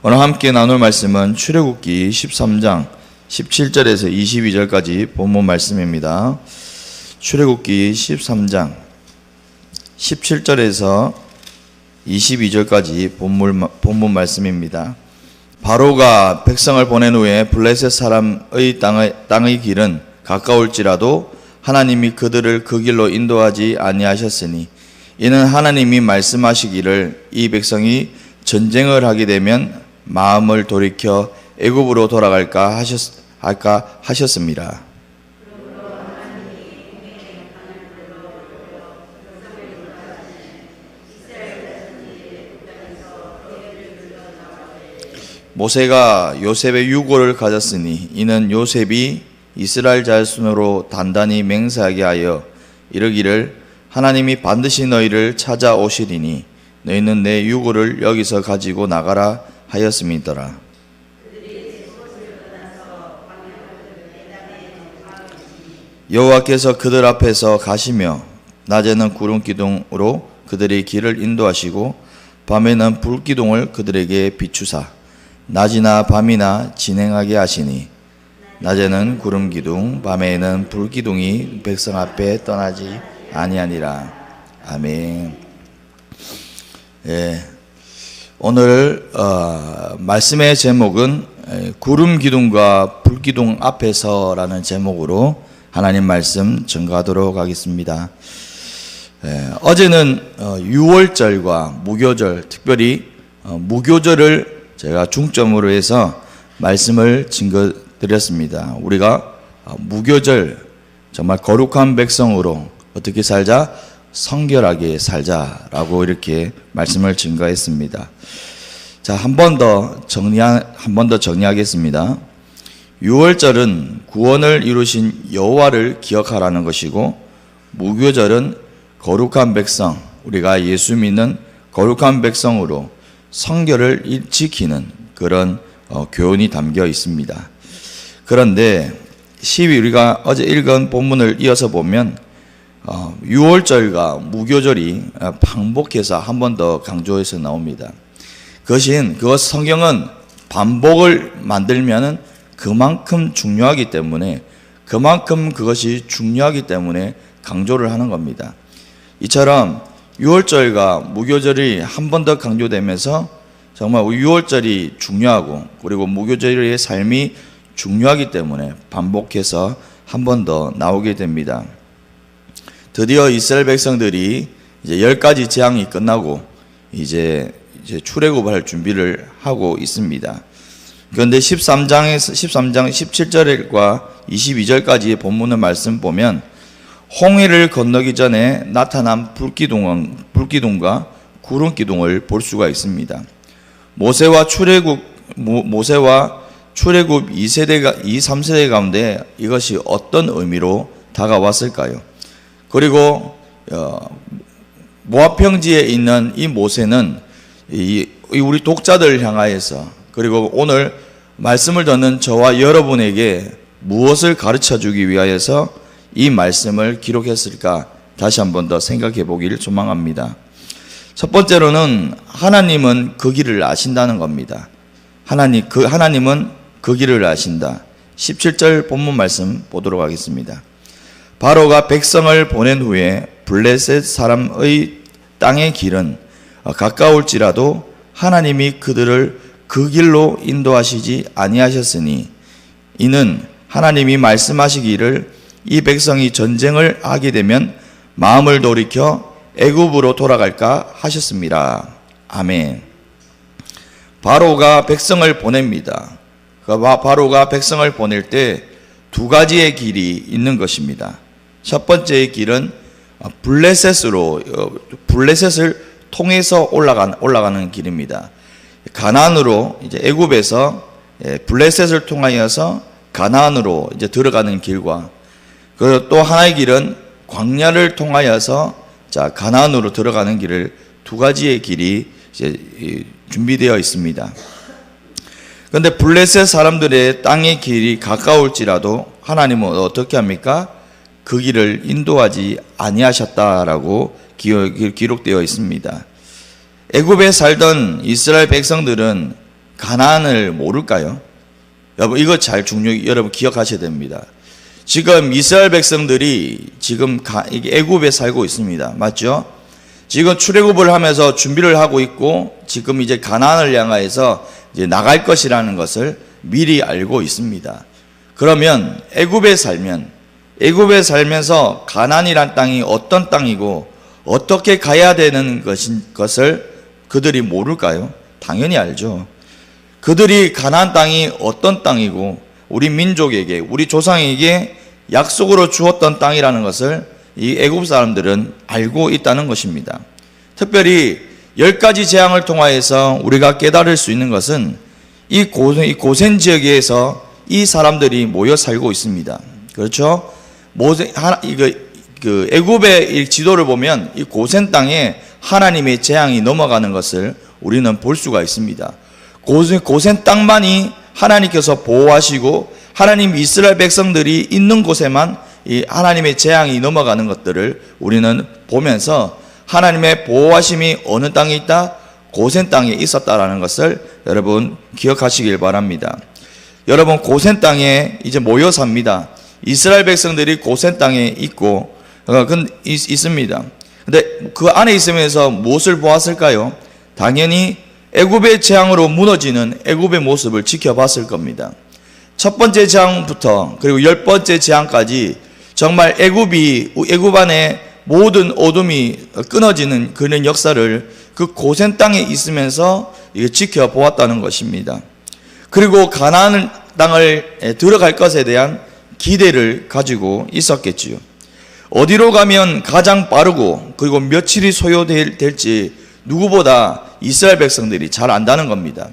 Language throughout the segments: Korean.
오늘 함께 나눌 말씀은 출애굽기 13장 17절에서 22절까지 본문 말씀입니다. 출애굽기 13장 17절에서 22절까지 본문 말씀입니다. 바로가 백성을 보낸 후에 블레셋 사람의 땅의 길은 가까울지라도 하나님이 그들을 그 길로 인도하지 아니하셨으니 이는 하나님이 말씀하시기를 이 백성이 전쟁을 하게 되면 마음을 돌이켜 애굽으로 돌아갈까 하셨습니다. 모세가 요셉의 유고를 가졌으니 이는 요셉이 이스라엘 자손으로 단단히 맹세하게 하여 이르기를 하나님이 반드시 너희를 찾아오시리니 너희는 내 유고를 여기서 가지고 나가라 하였음이더라. 여호와께서 그들 앞에서 가시며 낮에는 구름 기둥으로 그들의 길을 인도하시고 밤에는 불 기둥을 그들에게 비추사 낮이나 밤이나 진행하게 하시니 낮에는 구름 기둥 밤에는 불 기둥이 백성 앞에 떠나지 아니하니라. 아멘. 예, 오늘 말씀의 제목은 구름 기둥과 불 기둥 앞에서라는 제목으로 하나님 말씀 전가하도록 하겠습니다. 어제는 유월절과 무교절, 특별히 무교절을 제가 중점으로 해서 말씀을 증거드렸습니다. 우리가 무교절, 정말 거룩한 백성으로 어떻게 살자? 성결하게 살자라고 이렇게 말씀을 증거했습니다. 자, 한 번 더 정리하겠습니다. 유월절은 구원을 이루신 여호와를 기억하라는 것이고, 무교절은 거룩한 백성, 우리가 예수 믿는 거룩한 백성으로 성결을 지키는 그런 교훈이 담겨 있습니다. 그런데 우리가 어제 읽은 본문을 이어서 보면 유월절과 무교절이 반복해서 한 번 더 강조해서 나옵니다. 그것 성경은 반복을 만들면은 그만큼 중요하기 때문에 그것이 중요하기 때문에 강조를 하는 겁니다. 이처럼 유월절과 무교절이 한 번 더 강조되면서 정말 유월절이 중요하고 그리고 무교절의 삶이 중요하기 때문에 반복해서 한 번 더 나오게 됩니다. 드디어 이스라엘 백성들이 이제 10가지 재앙이 끝나고 이제 출애굽할 준비를 하고 있습니다. 그런데 13장 17절과 22절까지의 본문의 말씀 보면 홍해를 건너기 전에 나타난 불기둥과 구름기둥을 볼 수가 있습니다. 모세와 출애굽 2-3세대 가운데 이것이 어떤 의미로 다가왔을까요? 그리고 모압 평지에 있는 이 모세는 우리 독자들을 향하여서 그리고 오늘 말씀을 듣는 저와 여러분에게 무엇을 가르쳐 주기 위하여서 이 말씀을 기록했을까 다시 한 번 더 생각해 보기를 소망합니다. 첫 번째로는 하나님은 그 길을 아신다는 겁니다. 하나님은 그 길을 아신다. 17절 본문 말씀 보도록 하겠습니다. 바로가 백성을 보낸 후에 블레셋 사람의 땅의 길은 가까울지라도 하나님이 그들을 그 길로 인도하시지 아니하셨으니 이는 하나님이 말씀하시기를 이 백성이 전쟁을 하게 되면 마음을 돌이켜 애굽으로 돌아갈까 하셨습니다. 아멘. 바로가 백성을 보냅니다. 바로가 백성을 보낼 때 두 가지의 길이 있는 것입니다. 첫 번째의 길은 블레셋을 통해서 올라가는 길입니다. 가나안으로 이제 애굽에서 블레셋을 통하여서 가나안으로 이제 들어가는 길과 그리고 또 하나의 길은 광야를 통하여서 가나안으로 들어가는 길을 두 가지의 길이 이제 준비되어 있습니다. 그런데 블레셋 사람들의 땅의 길이 가까울지라도 하나님은 어떻게 합니까? 그 길을 인도하지 아니하셨다라고 기록되어 있습니다. 애굽에 살던 이스라엘 백성들은 가나안을 모를까요? 여러분 이거 여러분 기억하셔야 됩니다. 지금 이스라엘 백성들이 지금 애굽에 살고 있습니다. 맞죠? 지금 출애굽을 하면서 준비를 하고 있고 지금 이제 가나안을 향하여서 이제 나갈 것이라는 것을 미리 알고 있습니다. 그러면 애굽에 살면서 가나안이란 땅이 어떤 땅이고 어떻게 가야 되는 것을 그들이 모를까요? 당연히 알죠. 그들이 가나안 땅이 어떤 땅이고 우리 민족에게 우리 조상에게 약속으로 주었던 땅이라는 것을 이 애굽 사람들은 알고 있다는 것입니다. 특별히 10가지 재앙을 통하여서 우리가 깨달을 수 있는 것은 이 고센 지역에서 이 사람들이 모여 살고 있습니다. 그렇죠? 애굽의 지도를 보면 이 고센 땅에 하나님의 재앙이 넘어가는 것을 우리는 볼 수가 있습니다. 고센 땅만이 하나님께서 보호하시고 하나님 이스라엘 백성들이 있는 곳에만 이 하나님의 재앙이 넘어가는 것들을 우리는 보면서 하나님의 보호하심이 어느 땅에 있다? 고센 땅에 있었다라는 것을 여러분 기억하시길 바랍니다. 여러분 고센 땅에 이제 모여 삽니다. 이스라엘 백성들이 고센 땅에 있고 있습니다. 근데 그 안에 있으면서 무엇을 보았을까요? 당연히 애굽의 재앙으로 무너지는 애굽의 모습을 지켜봤을 겁니다. 첫 번째 재앙부터 그리고 10번째 재앙까지 정말 애굽 안에 모든 어둠이 끊어지는 그런 역사를 그 고센 땅에 있으면서 지켜보았다는 것입니다. 그리고 가나안 땅을 들어갈 것에 대한 기대를 가지고 있었겠지요. 어디로 가면 가장 빠르고 그리고 며칠이 소요될지 누구보다 이스라엘 백성들이 잘 안다는 겁니다.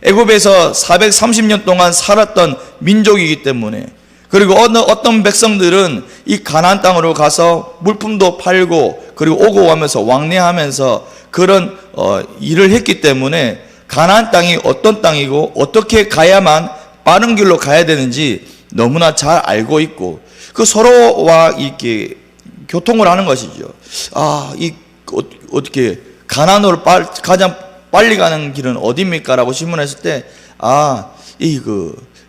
애굽에서 430년 동안 살았던 민족이기 때문에 그리고 어떤 백성들은 이 가나안 땅으로 가서 물품도 팔고 그리고 오고 가면서 왕래하면서 그런 일을 했기 때문에 가나안 땅이 어떤 땅이고 어떻게 가야만 빠른 길로 가야 되는지 너무나 잘 알고 있고 그 서로와 이렇게 교통을 하는 것이죠. 어떻게 가나안으로 가장 빨리 가는 길은 어디입니까? 라고 질문했을 때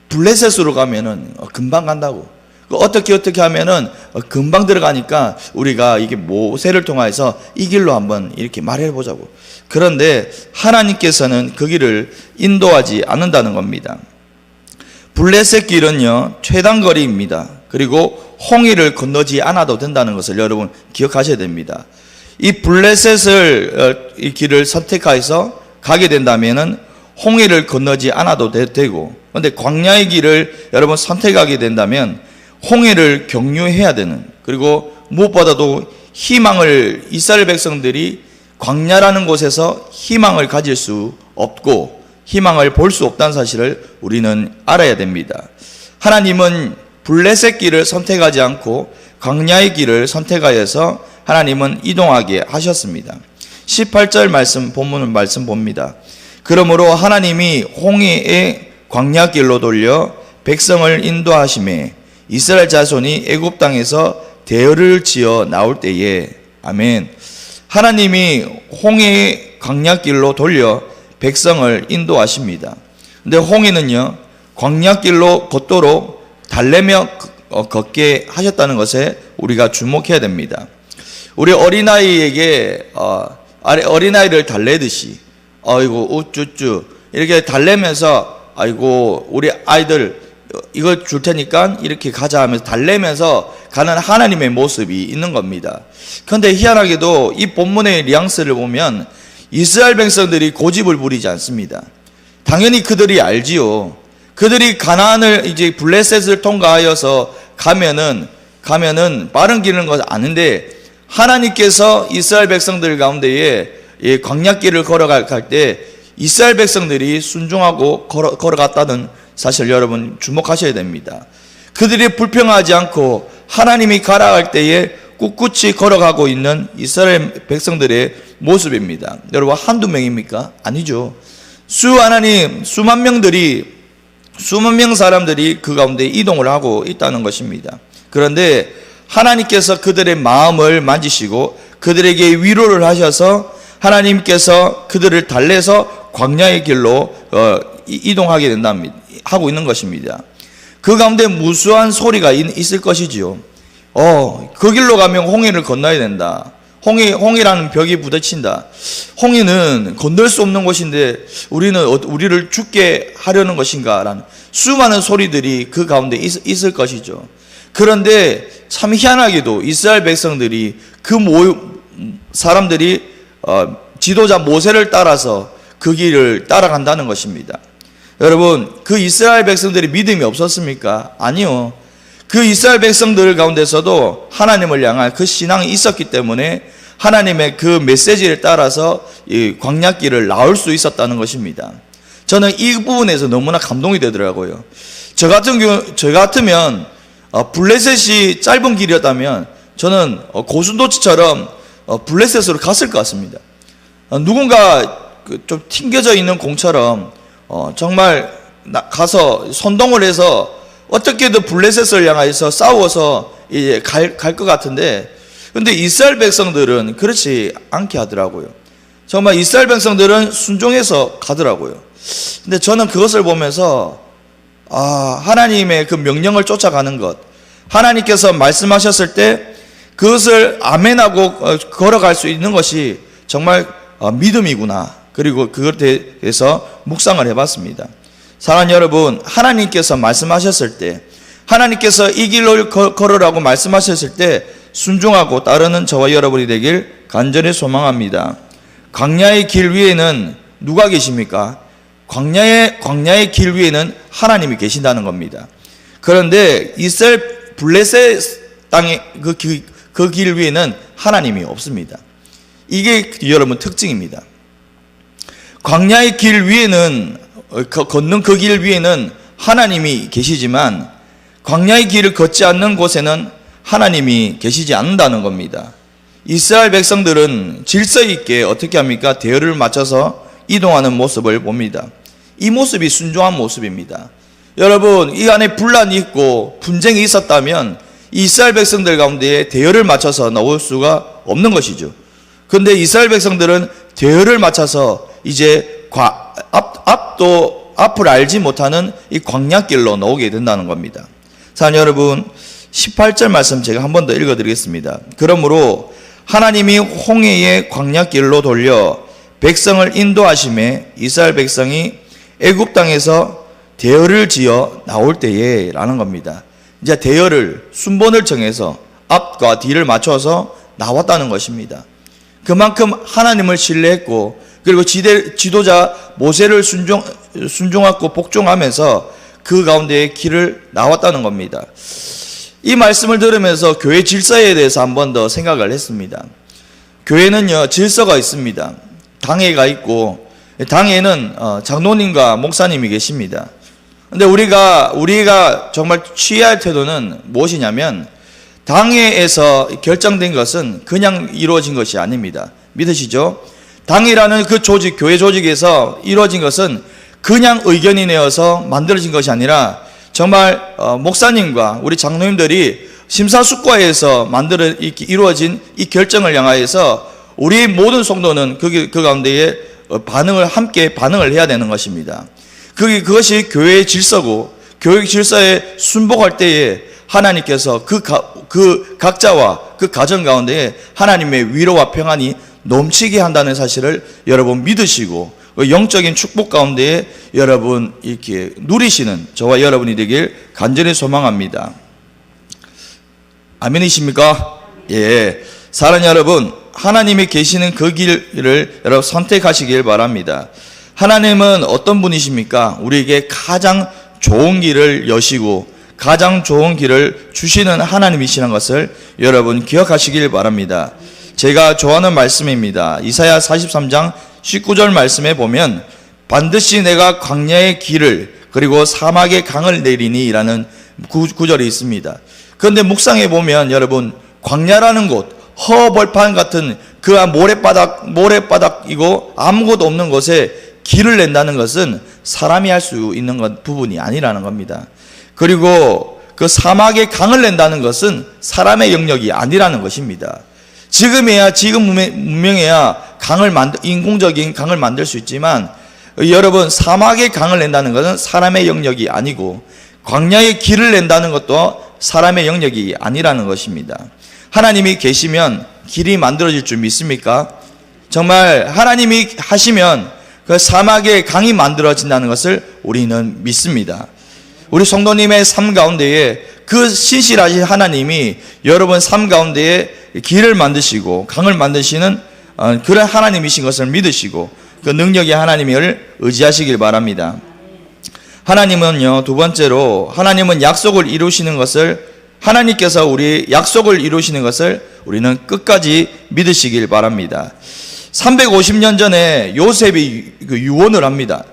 블레셋으로 가면은 금방 간다고. 어떻게 하면은 금방 들어가니까 우리가 이게 모세를 통해서 이 길로 한번 이렇게 말해 보자고. 그런데 하나님께서는 그 길을 인도하지 않는다는 겁니다. 블레셋 길은요 최단거리입니다. 그리고 홍해를 건너지 않아도 된다는 것을 여러분 기억하셔야 됩니다. 이 블레셋을 이 길을 선택해서 가게 된다면은 홍해를 건너지 않아도 되고, 그런데 광야의 길을 여러분 선택하게 된다면 홍해를 경유해야 되는, 그리고 무엇보다도 희망을 이스라엘 백성들이 광야라는 곳에서 희망을 가질 수 없고 희망을 볼 수 없다는 사실을 우리는 알아야 됩니다. 하나님은 블레셋 길을 선택하지 않고 광야의 길을 선택하여서 하나님은 이동하게 하셨습니다. 18절 본문 말씀 봅니다. 그러므로 하나님이 홍해의 광야길로 돌려 백성을 인도하심에 이스라엘 자손이 애굽 땅에서 대열을 지어 나올 때에, 아멘. 하나님이 홍해의 광야길로 돌려 백성을 인도하십니다. 근데 홍해는요 광야길로 걷도록 달래며 걷게 하셨다는 것에 우리가 주목해야 됩니다. 우리 어린아이에게 어린아이를 달래듯이 아이고 우쭈쭈 이렇게 달래면서 아이고 우리 아이들 이걸 줄 테니까 이렇게 가자 하면서 달래면서 가는 하나님의 모습이 있는 겁니다. 그런데 희한하게도 이 본문의 뉘앙스를 보면 이스라엘 백성들이 고집을 부리지 않습니다. 당연히 그들이 알지요. 그들이 가나안을 이제 블레셋을 통과하여서 가면은 빠른 길은 것 아는데 하나님께서 이스라엘 백성들 가운데에 광야길을 걸어갈 때 이스라엘 백성들이 순종하고 걸어갔다는 사실 여러분 주목하셔야 됩니다. 그들이 불평하지 않고 하나님이 가라갈 때에 꿋꿋이 걸어가고 있는 이스라엘 백성들의 모습입니다. 여러분 한두 명입니까? 아니죠. 수만 명 사람들이 그 가운데 이동을 하고 있다는 것입니다. 그런데 하나님께서 그들의 마음을 만지시고 그들에게 위로를 하셔서 하나님께서 그들을 달래서 광야의 길로 이동하게 된답니다. 하고 있는 것입니다. 그 가운데 무수한 소리가 있을 것이지요. 그 길로 가면 홍해를 건너야 된다. 홍해라는 벽이 부딪힌다. 홍해는 건널 수 없는 곳인데 우리를 죽게 하려는 것인가? 라는 수많은 소리들이 그 가운데 있을 것이죠. 그런데 참 희한하게도 이스라엘 백성들이 사람들이 지도자 모세를 따라서 그 길을 따라간다는 것입니다. 여러분, 그 이스라엘 백성들이 믿음이 없었습니까? 아니요. 그 이스라엘 백성들 가운데서도 하나님을 향한 그 신앙이 있었기 때문에 하나님의 그 메시지를 따라서 이 광야길을 나올 수 있었다는 것입니다. 저는 이 부분에서 너무나 감동이 되더라고요. 저 같으면 블레셋이 짧은 길이었다면 저는 고순도치처럼 블레셋으로 갔을 것 같습니다. 누군가 좀 튕겨져 있는 공처럼 정말 가서 선동을 해서 어떻게든 블레셋을 향해서 싸워서 이제 갈 것 같은데, 근데 이스라엘 백성들은 그렇지 않게 하더라고요. 정말 이스라엘 백성들은 순종해서 가더라고요. 근데 저는 그것을 보면서 하나님의 그 명령을 쫓아가는 것, 하나님께서 말씀하셨을 때 그것을 아멘하고 걸어갈 수 있는 것이 정말 믿음이구나. 그리고 그것에 대해서 묵상을 해봤습니다. 사랑하는 여러분, 하나님께서 말씀하셨을 때, 하나님께서 이 길로 걸으라고 말씀하셨을 때 순종하고 따르는 저와 여러분이 되길 간절히 소망합니다. 광야의 길 위에는 누가 계십니까? 광야의 길 위에는 하나님이 계신다는 겁니다. 그런데 이스라엘 블레셋 땅의 그 길 위에는 하나님이 없습니다. 이게 여러분 특징입니다. 광야의 길 위에는, 걷는 그 길 위에는 하나님이 계시지만 광야의 길을 걷지 않는 곳에는 하나님이 계시지 않는다는 겁니다. 이스라엘 백성들은 질서 있게 어떻게 합니까? 대열을 맞춰서 이동하는 모습을 봅니다. 이 모습이 순종한 모습입니다. 여러분, 이 안에 분란이 있고 분쟁이 있었다면 이스라엘 백성들 가운데 대열을 맞춰서 나올 수가 없는 것이죠. 그런데 이스라엘 백성들은 대열을 맞춰서 이제 앞을 알지 못하는 이 광야길로 나오게 된다는 겁니다. 사랑하는 여러분, 18절 말씀 제가 한 번 더 읽어드리겠습니다. 그러므로 하나님이 홍해의 광야길로 돌려 백성을 인도하심에 이스라엘 백성이 애굽 땅에서 대열을 지어 나올 때에 라는 겁니다. 이제 대열을, 순번을 정해서 앞과 뒤를 맞춰서 나왔다는 것입니다. 그만큼 하나님을 신뢰했고, 그리고 지도자 모세를 순종하고 복종하면서 그 가운데의 길을 나왔다는 겁니다. 이 말씀을 들으면서 교회 질서에 대해서 한 번 더 생각을 했습니다. 교회는요, 질서가 있습니다. 당회가 있고, 당회는 장로님과 목사님이 계십니다. 근데 우리가 정말 취해야 할 태도는 무엇이냐면, 당회에서 결정된 것은 그냥 이루어진 것이 아닙니다. 믿으시죠? 당회라는 그 조직, 교회 조직에서 이루어진 것은 그냥 의견이 내어서 만들어진 것이 아니라 정말 목사님과 우리 장로님들이 심사숙고해서 이루어진 이 결정을 향하여서 우리 모든 성도는 그 가운데에 함께 반응을 해야 되는 것입니다. 그것이 교회의 질서고, 교회 질서에 순복할 때에 하나님께서 그 각자와 그 가정 가운데에 하나님의 위로와 평안이 넘치게 한다는 사실을 여러분 믿으시고, 영적인 축복 가운데에 여러분 이렇게 누리시는 저와 여러분이 되길 간절히 소망합니다. 아멘이십니까? 예. 사랑하는 여러분, 하나님이 계시는 그 길을 여러분 선택하시길 바랍니다. 하나님은 어떤 분이십니까? 우리에게 가장 좋은 길을 여시고 가장 좋은 길을 주시는 하나님이시는 것을 여러분 기억하시길 바랍니다. 제가 좋아하는 말씀입니다. 이사야 43장 19절 말씀에 보면 반드시 내가 광야의 길을 그리고 사막의 강을 내리니 라는 구절이 있습니다. 그런데 묵상해 보면 여러분, 광야라는 곳, 허벌판 같은 그 모래바닥이고 아무것도 없는 곳에 길을 낸다는 것은 사람이 할 수 있는 부분이 아니라는 겁니다. 그리고 그 사막에 강을 낸다는 것은 사람의 영역이 아니라는 것입니다. 지금 문명에야 인공적인 강을 만들 수 있지만 여러분, 사막에 강을 낸다는 것은 사람의 영역이 아니고 광야에 길을 낸다는 것도 사람의 영역이 아니라는 것입니다. 하나님이 계시면 길이 만들어질 줄 믿습니까? 정말 하나님이 하시면 그 사막에 강이 만들어진다는 것을 우리는 믿습니다. 우리 성도님의 삶 가운데에 그 신실하신 하나님이 여러분 삶 가운데에 길을 만드시고 강을 만드시는 그런 하나님이신 것을 믿으시고 그 능력의 하나님을 의지하시길 바랍니다. 하나님은요, 두 번째로 하나님은 약속을 이루시는 것을, 하나님께서 우리 약속을 이루시는 것을 우리는 끝까지 믿으시길 바랍니다. 350년 전에 요셉이 유언을 합니다.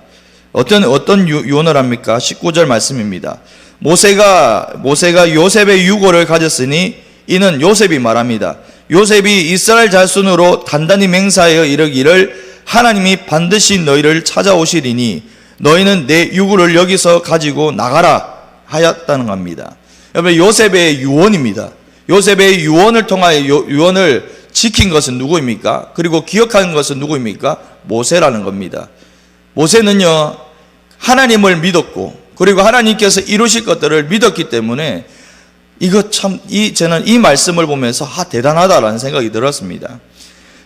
어떤 유언을 합니까? 19절 말씀입니다. 모세가 요셉의 유고를 가졌으니 이는 요셉이 말합니다. 요셉이 이스라엘 자손으로 단단히 맹세하여 이르기를 하나님이 반드시 너희를 찾아오시리니 너희는 내 유고를 여기서 가지고 나가라 하였다는 겁니다. 여러분, 요셉의 유언입니다. 요셉의 유언을 통하여 유언을 지킨 것은 누구입니까? 그리고 기억하는 것은 누구입니까? 모세라는 겁니다. 모세는요, 하나님을 믿었고 그리고 하나님께서 이루실 것들을 믿었기 때문에 저는 이 말씀을 보면서 대단하다라는 생각이 들었습니다.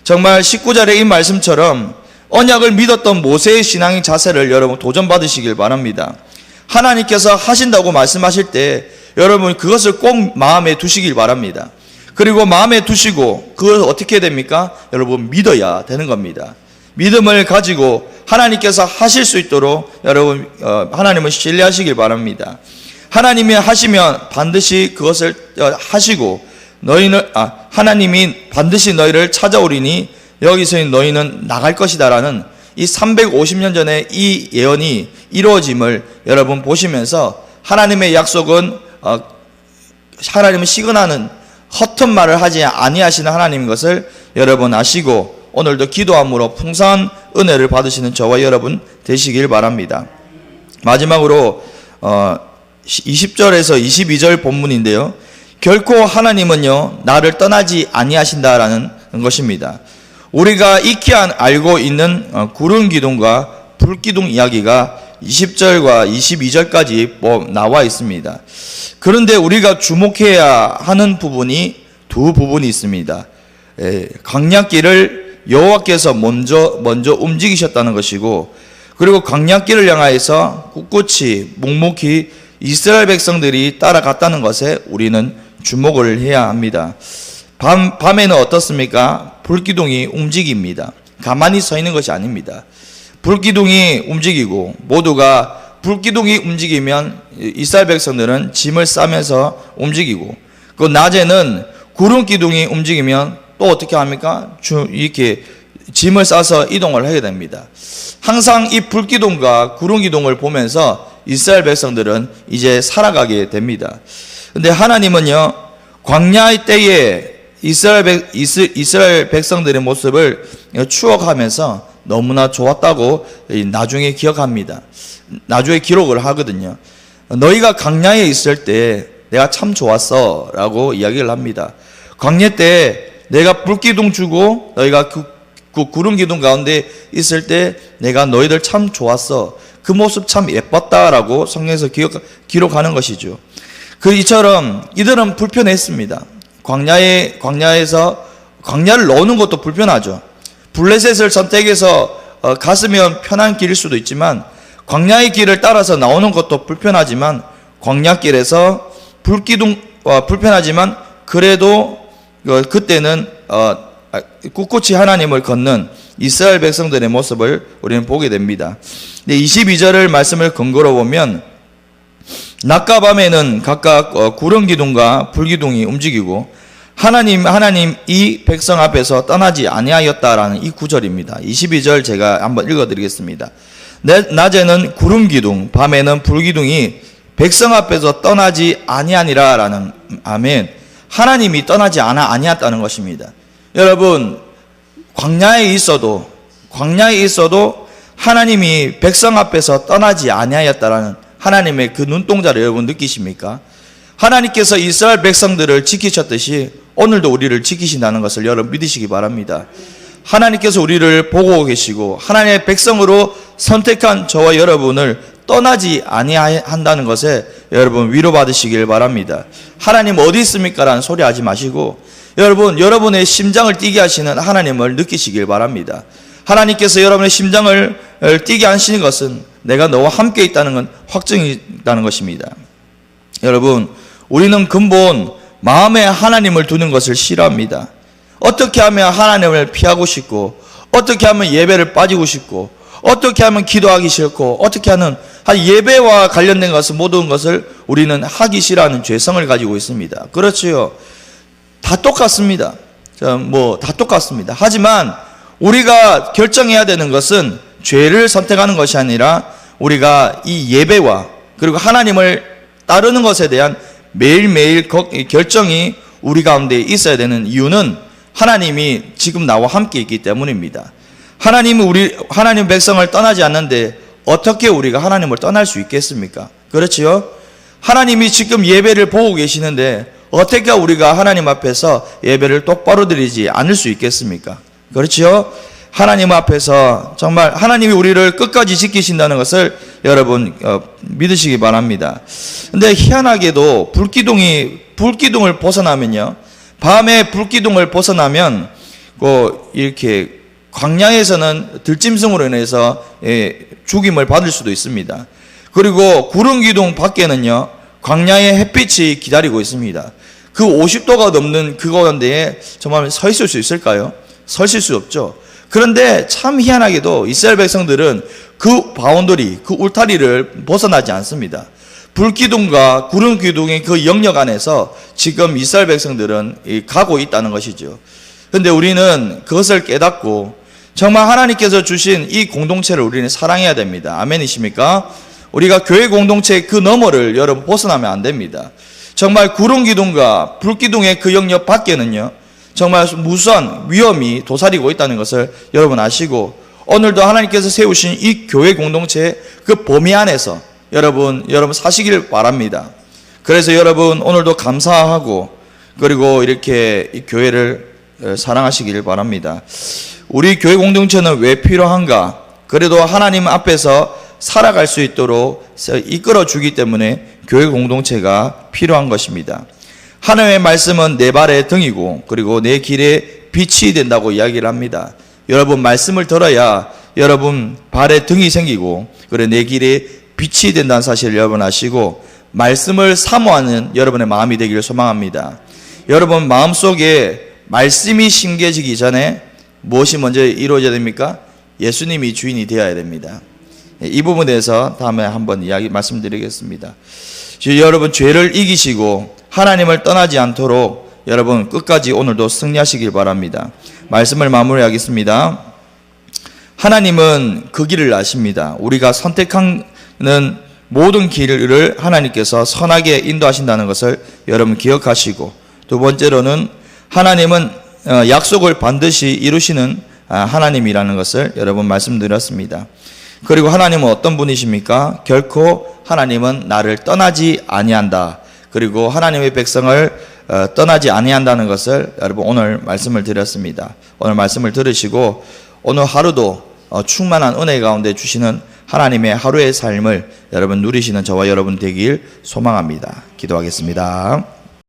정말 19절의 이 말씀처럼 언약을 믿었던 모세의 신앙의 자세를 여러분 도전받으시길 바랍니다. 하나님께서 하신다고 말씀하실 때 여러분 그것을 꼭 마음에 두시길 바랍니다. 그리고 마음에 두시고 그걸 어떻게 됩니까? 여러분 믿어야 되는 겁니다. 믿음을 가지고 하나님께서 하실 수 있도록 여러분 하나님을 신뢰하시길 바랍니다. 하나님이 하시면 반드시 그것을 하시고 하나님이 반드시 너희를 찾아오리니 여기서 너희는 나갈 것이다라는 이 350년 전에 이 예언이 이루어짐을 여러분 보시면서 하나님의 약속은 하나님은 시근하는 허튼 말을 하지 아니하시는 하나님인 것을 여러분 아시고 오늘도 기도함으로 풍성한 은혜를 받으시는 저와 여러분 되시길 바랍니다. 마지막으로 20절에서 22절 본문인데요, 결코 하나님은요 나를 떠나지 아니하신다라는 것입니다. 우리가 익히 알고 있는 구름 기둥과 불 기둥 이야기가 20절과 22절까지 나와 있습니다. 그런데 우리가 주목해야 하는 부분이 두 부분이 있습니다. 광야길을 여호와께서 먼저 움직이셨다는 것이고, 그리고 광야길을 향하여서 꿋꿋이 묵묵히 이스라엘 백성들이 따라갔다는 것에 우리는 주목을 해야 합니다. 밤에는 어떻습니까? 불기둥이 움직입니다. 가만히 서 있는 것이 아닙니다. 불기둥이 움직이고 모두가 불기둥이 움직이면 이스라엘 백성들은 짐을 싸면서 움직이고, 그 낮에는 구름 기둥이 움직이면 또 어떻게 합니까? 이렇게 짐을 싸서 이동을 하게 됩니다. 항상 이 불기둥과 구름 기둥을 보면서 이스라엘 백성들은 이제 살아가게 됩니다. 근데 하나님은요, 광야의 때에 이스라엘 백성들의 모습을 추억하면서 너무나 좋았다고 나중에 기억합니다. 나중에 기록을 하거든요. 너희가 광야에 있을 때 내가 참 좋았어 라고 이야기를 합니다. 광야 때 내가 불기둥 주고 너희가 그 구름 기둥 가운데 있을 때 내가 너희들 참 좋았어, 그 모습 참 예뻤다라고 성경에서 기록하는 것이죠. 이처럼 이들은 불편했습니다. 광야에서 광야를 넣는 것도 불편하죠. 블레셋을 선택해서 갔으면 편한 길일 수도 있지만 광야의 길을 따라서 나오는 것도 불편하지만 광야길에서 불기둥 불편하지만 그래도 그때는 꿋꿋이 하나님을 걷는 이스라엘 백성들의 모습을 우리는 보게 됩니다. 22절을 말씀을 근거로 보면 낮과 밤에는 각각 구름 기둥과 불 기둥이 움직이고 하나님 이 백성 앞에서 떠나지 아니하였다라는 이 구절입니다. 22절 제가 한번 읽어드리겠습니다. 낮에는 구름 기둥, 밤에는 불 기둥이 백성 앞에서 떠나지 아니하니라라는 아멘. 하나님이 떠나지 아니했다는 것입니다. 여러분, 광야에 있어도 하나님이 백성 앞에서 떠나지 아니하였다라는 하나님의 그 눈동자를 여러분 느끼십니까? 하나님께서 이스라엘 백성들을 지키셨듯이 오늘도 우리를 지키신다는 것을 여러분 믿으시기 바랍니다. 하나님께서 우리를 보고 계시고 하나님의 백성으로 선택한 저와 여러분을 떠나지 아니한다는 것에 여러분 위로받으시길 바랍니다. 하나님 어디 있습니까? 라는 소리 하지 마시고 여러분의 심장을 뛰게 하시는 하나님을 느끼시길 바랍니다. 하나님께서 여러분의 심장을 뛰게 하시는 것은 내가 너와 함께 있다는 건 확증이 있다는 것입니다. 여러분, 우리는 근본 마음에 하나님을 두는 것을 싫어합니다. 어떻게 하면 하나님을 피하고 싶고, 어떻게 하면 예배를 빠지고 싶고, 어떻게 하면 기도하기 싫고, 어떻게 하는 예배와 관련된 것을 모든 것을 우리는 하기 싫어하는 죄성을 가지고 있습니다. 그렇지요. 다 똑같습니다. 다 똑같습니다. 하지만 우리가 결정해야 되는 것은 죄를 선택하는 것이 아니라 우리가 이 예배와 그리고 하나님을 따르는 것에 대한 매일매일 결정이 우리 가운데 있어야 되는 이유는 하나님이 지금 나와 함께 있기 때문입니다. 하나님 백성을 떠나지 않는데 어떻게 우리가 하나님을 떠날 수 있겠습니까? 그렇지요? 하나님이 지금 예배를 보고 계시는데 어떻게 우리가 하나님 앞에서 예배를 똑바로 드리지 않을 수 있겠습니까? 그렇지요? 하나님 앞에서 정말 하나님이 우리를 끝까지 지키신다는 것을 여러분 믿으시기 바랍니다. 근데 희한하게도 불기둥을 벗어나면요, 밤에 불기둥을 벗어나면 이렇게 광야에서는 들짐승으로 인해서 죽임을 받을 수도 있습니다. 그리고 구름기둥 밖에는요, 광야의 햇빛이 기다리고 있습니다. 그 50도가 넘는 그 가운데에 정말 서 있을 수 있을까요? 서 있을 수 없죠. 그런데 참 희한하게도 이스라엘 백성들은 그 바운더리, 그 울타리를 벗어나지 않습니다. 불기둥과 구름기둥의 그 영역 안에서 지금 이스라엘 백성들은 가고 있다는 것이죠. 그런데 우리는 그것을 깨닫고 정말 하나님께서 주신 이 공동체를 우리는 사랑해야 됩니다. 아멘이십니까? 우리가 교회 공동체의 그 너머를 여러분 벗어나면 안 됩니다. 정말 구름기둥과 불기둥의 그 영역 밖에는요, 정말 무수한 위험이 도사리고 있다는 것을 여러분 아시고, 오늘도 하나님께서 세우신 이 교회 공동체의 그 범위 안에서 여러분 사시길 바랍니다. 그래서 여러분 오늘도 감사하고 그리고 이렇게 이 교회를 사랑하시길 바랍니다. 우리 교회 공동체는 왜 필요한가? 그래도 하나님 앞에서 살아갈 수 있도록 이끌어 주기 때문에 교회 공동체가 필요한 것입니다. 하나님의 말씀은 내 발의 등이고 그리고 내 길에 빛이 된다고 이야기를 합니다. 여러분 말씀을 들어야 여러분 발에 등이 생기고 그래 내 길에 빛이 된다는 사실을 여러분 아시고 말씀을 사모하는 여러분의 마음이 되기를 소망합니다. 여러분 마음속에 말씀이 심겨지기 전에 무엇이 먼저 이루어져야 됩니까? 예수님이 주인이 되어야 됩니다. 이 부분에 대해서 다음에 한번 말씀드리겠습니다. 여러분 죄를 이기시고 하나님을 떠나지 않도록 여러분 끝까지 오늘도 승리하시길 바랍니다. 말씀을 마무리하겠습니다. 하나님은 그 길을 아십니다. 우리가 선택하는 모든 길을 하나님께서 선하게 인도하신다는 것을 여러분 기억하시고, 두 번째로는 하나님은 약속을 반드시 이루시는 하나님이라는 것을 여러분 말씀드렸습니다. 그리고 하나님은 어떤 분이십니까? 결코 하나님은 나를 떠나지 아니한다. 그리고 하나님의 백성을 떠나지 아니한다는 것을 여러분 오늘 말씀을 드렸습니다. 오늘 말씀을 들으시고 오늘 하루도 충만한 은혜 가운데 주시는 하나님의 하루의 삶을 여러분 누리시는 저와 여러분 되길 소망합니다. 기도하겠습니다.